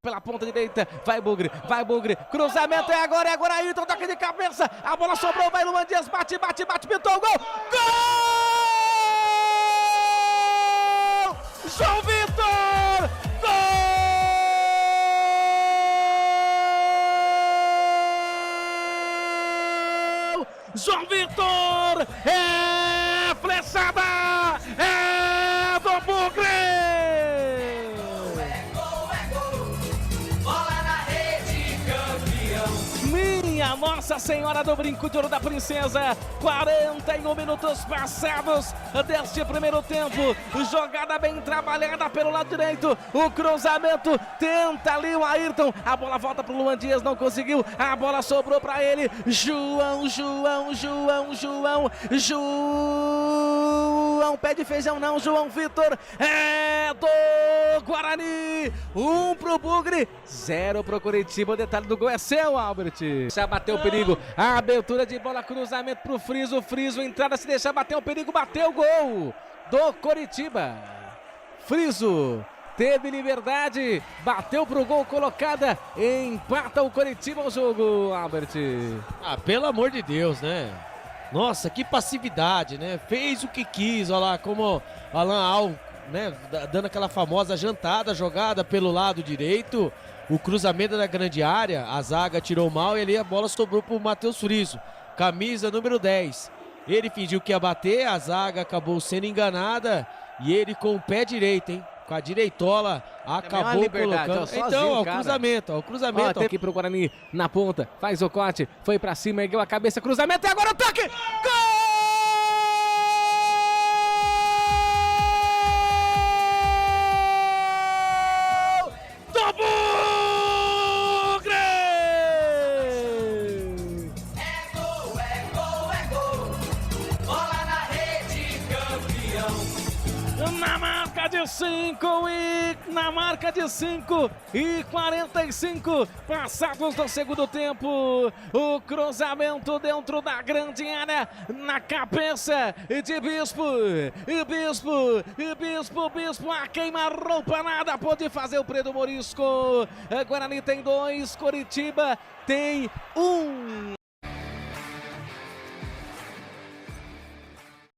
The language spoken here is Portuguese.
Pela ponta direita, vai Bugre, cruzamento é agora, Ayrton, toque de cabeça, a bola sobrou, vai Luan Dias, bate, pintou o gol, gol! João Vitor, gol! João Vitor, é flechada, é do Bugre! Minha Nossa Senhora do Brinco de Ouro da Princesa, 41 minutos passados deste primeiro tempo, jogada bem trabalhada pelo lado direito, o cruzamento, tenta ali o Ayrton, a bola volta pro Luan Dias, não conseguiu, a bola sobrou para ele, João, pé de feijão não, João Vitor, é do Guarani, 1 pro Bugre, 0 pro Coritiba, o detalhe do gol é seu, Albert. Já bateu o perigo, a abertura de bola, cruzamento pro Friso, entrada, se deixar bater o perigo, bateu o gol do Coritiba. Friso teve liberdade, bateu pro gol, colocada, empata o Coritiba o jogo, Albert. Ah, pelo amor de Deus, né? Nossa, que passividade, né? Fez o que quis, olha lá, como Alan Al, né? Dando aquela famosa jantada, jogada pelo lado direito. O cruzamento da grande área, a zaga tirou mal e ali a bola sobrou pro Matheus Friso, camisa número 10. Ele fingiu que ia bater, a zaga acabou sendo enganada e ele com o pé direito, hein? Com a direitola, acabou colocando. Então, ó, o cruzamento, Ó, tem aqui pro Guarani na ponta, faz o corte, foi pra cima, ergueu a cabeça, cruzamento e agora o toque! Gol! Na marca de 5 e 45 passados do segundo tempo, o cruzamento dentro da grande área, na cabeça de Bispo, a queima-roupa nada pode fazer o Pedro Morisco. Guarani tem 2, Coritiba tem 1.